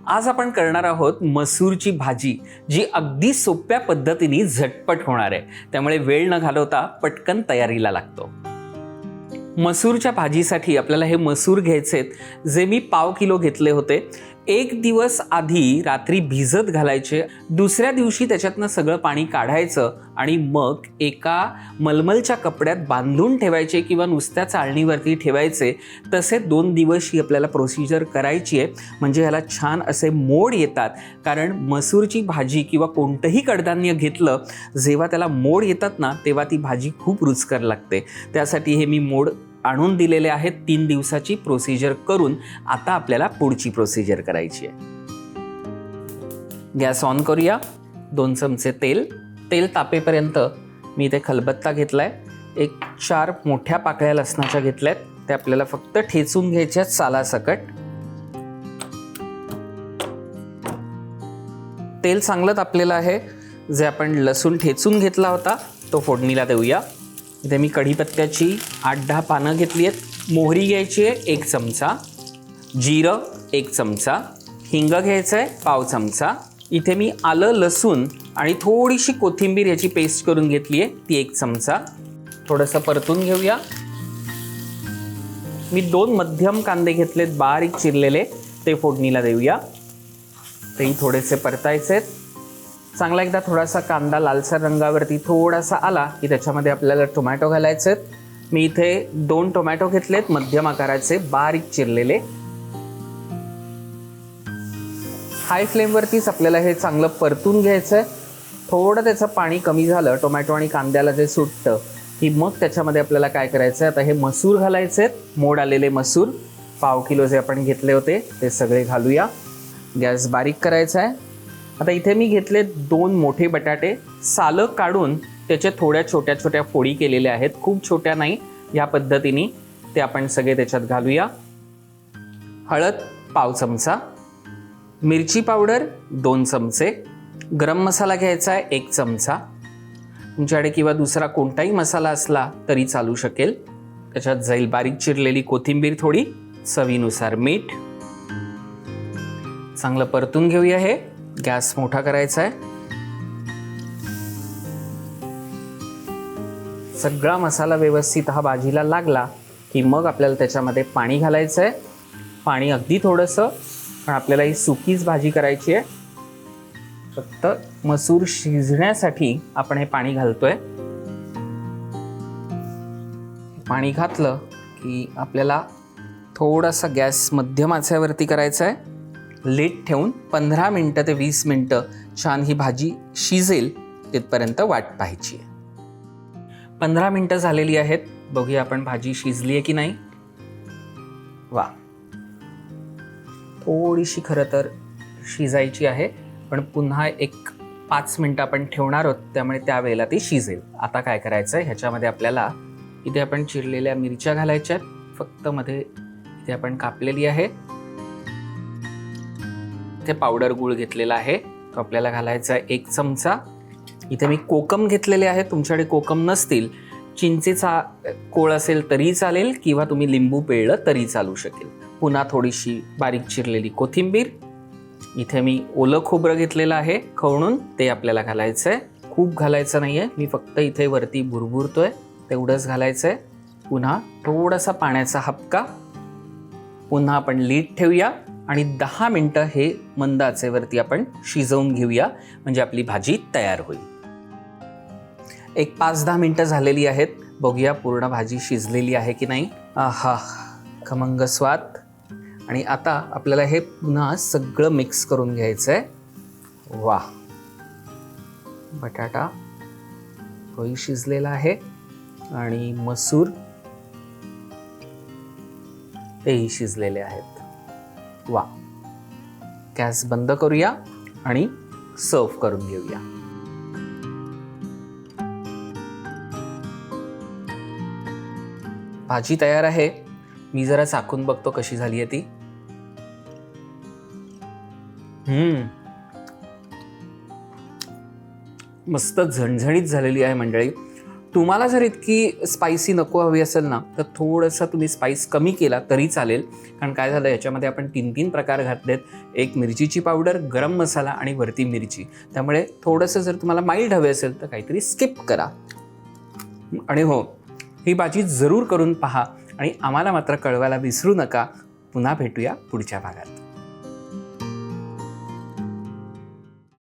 आज आपण करणार आहोत मसूरची भाजी, जी अगदी सोप्या पद्धतीने झटपट होणार आहे. त्यामुळे वेळ न घालवता पटकन तयारीला लागतो. मसूरच्या भाजीसाठी आपल्याला हे मसूर घ्यायचेत, जे मी 1/2 किलो घेतले होते. 1 दिवस आधी रात्री भिजत घालायचे. दुसऱ्या दिवशी त्याच्यातनं सगळं पाणी काढायचं आणि मग एका मलमलच्या कपड्यात बांधून ठेवायचे किंवा नुसत्या चाळणीवरती ठेवायचे. तसे 2 दिवस ही आपल्याला प्रोसिजर करायची आहे, म्हणजे ह्याला छान असे मोड येतात. कारण मसूरची भाजी किंवा कोणतंही कडधान्य घेतलं, जेव्हा त्याला मोड येतात ना, तेव्हा ती भाजी खूप रुचकर लागते. त्यासाठी हे मी मोड आणून दिलेले आहेत. 3 दिवसाची प्रोसिजर करून आता आपल्याला पुढची प्रोसिजर करायची आहे. गॅस ऑन करूया. 2 चमचे तेल तापेपर्यंत मी इथे खलबत्ता घेतलाय. 4 मोठ्या पाकळ्या लसणाच्या घेतल्यात. ते आपल्याला फक्त ठेचून घ्यायच्या सालासकट. तेल चांगलं तापलेलं आहे. जे आपण लसूण ठेचून घेतला होता तो फोडणीला देऊया. इथे मी कढीपत्त्याची 8-10 पानं घेतली आहेत. मोहरी घ्यायची आहे 1 चमचा, जिरं 1 चमचा, हिंग घ्यायचं आहे 1/2 चमचा. इथे मी आलं, लसूण आणि थोडीशी कोथिंबीर याची पेस्ट करून घेतली आहे, ती 1 चमचा. थोडंसं परतून घेऊया. मी 2 मध्यम कांदे घेतलेत बारीक चिरलेले, ते फोडणीला देऊया. तेही थोडेसे परतायचे आहेत. चांगला एकदा थोडासा कांदा लालसर रंगावरती थोडासा आला की त्याच्यामध्ये आपल्याला टोमॅटो घालायचे आहेत. मी इथे 2 टोमॅटो घेतलेत मध्यम आकाराचे बारीक चिरलेले. हाय फ्लेमवरतीच आपल्याला हे चांगलं परतून घ्यायचं आहे. थोडं त्याचं पाणी कमी झालं टोमॅटो आणि कांद्याला जे सुटतं की मग त्याच्यामध्ये आपल्याला काय करायचं आहे, आता हे मसूर घालायचे आहेत. मोड आलेले मसूर 1/2 किलो जे आपण घेतले होते ते सगळे घालूया. गॅस बारीक करायचा आहे. आता इथे मी घेतले 2 मोठे बटाटे, सालं काढून त्याच्या थोड्या छोट्या छोट्या फोडी केलेल्या आहेत, खूप छोट्या नाही. या पद्धतीने ते आपण सगळे त्याच्यात घालूया. हळद 1/2 चमचा, मिरची पावडर 2 चमचे, गरम मसाला घ्यायचा आहे 1 चमचा. तुमच्याकडे किंवा दुसरा कोणताही मसाला असला तरी चालू शकेल. त्याच्यात जाईल बारीक चिरलेली कोथिंबीर थोडी, चवीनुसार मीठ. चांगलं परतून घेऊया. हे गॅस मोठा करायचा आहे. सगळा मसाला व्यवस्थित हा भाजीला लागला की मग आपल्याला त्याच्यामध्ये पाणी घालायचं आहे. पाणी अगदी थोडंसं, पण आपल्याला ही सुकीच भाजी करायची आहे. फक्त मसूर शिजण्यासाठी आपण हे पाणी घालतोय. पाणी घातलं की आपल्याला थोडासा गॅस मध्यम आचेवरती करायचा आहे. लीड ठेवून 15 मिनटं ते 20 मिनटं छान ही भाजी शिजेल तिथपर्यंत वाट पाहायची आहे. 15 मिनटं झालेली आहेत. बघूया आपण भाजी शिजली आहे की नाही. वा, थोडीशी खरं तर शिजायची आहे, पण पुन्हा 5 मिनटं आपण ठेवणार आहोत, त्यामुळे त्यावेळेला ती शिजेल. आता काय करायचं आहे, ह्याच्यामध्ये आपल्याला इथे आपण चिरलेल्या मिरच्या घालायच्या आहेत. फक्त मध्ये इथे आपण कापलेली आहे. इथे पावडर गूळ घेतलेला आहे, तो आपल्याला घालायचा आहे 1 चमचा. इथे मी कोकम घेतलेले आहे. तुमच्याकडे कोकम नसतील, चिंचेचा कोळ असेल तरी चालेल किंवा तुम्ही लिंबू पिळलं तरी चालू शकेल. पुन्हा थोडीशी बारीक चिरलेली कोथिंबीर. इथे मी ओलं खोबरं घेतलेलं आहे खवणून, ते आपल्याला घालायचं आहे. खूप घालायचं नाही आहे, मी फक्त इथे वरती भुरभुरतोय तेवढंच घालायचं आहे. पुन्हा थोडासा पाण्याचा हबका. पुन्हा आपण लीड ठेवूया आणि 10 मिनटं हे मंद आचेवरती आपण शिजवून घेऊया, म्हणजे आपली भाजी तयार होईल. 5-10 मिनटं झालेली आहेत. बघूया पूर्ण भाजी शिजलेली आहे की नाही. आहा, खमंग स्वाद. आणि आता आपल्याला हे पुन्हा सगळं मिक्स करून घ्यायचं आहे. वा, बटाटा तोही शिजलेला आहे आणि मसूर तेही शिजलेले आहेत. वा, गॅस बंद करूया आणि सर्व करून घेऊया. भाजी तयार आहे. मी जरा चाखून बघतो कशी झाली आहे ती. मस्त झणझणीत झालेली आहे मंडळी. तुम्हाला जर इतकी स्पायसी नको हवी असेल ना, तर थोडंसं तुम्ही स्पाइस कमी केला तरी चालेल. कारण काय झालं, याच्यामध्ये आपण 3 प्रकार घातलेत. एक मिरचीची पावडर, गरम मसाला आणि वरती मिरची. त्यामुळे थोडंसं जर तुम्हाला माईल्ड हवे असेल तर काहीतरी स्किप करा. आणि हो, ही भाजी जरूर करून पहा आणि आम्हाला मात्र कळवायला विसरू नका. पुन्हा भेटूया पुढच्या भागात.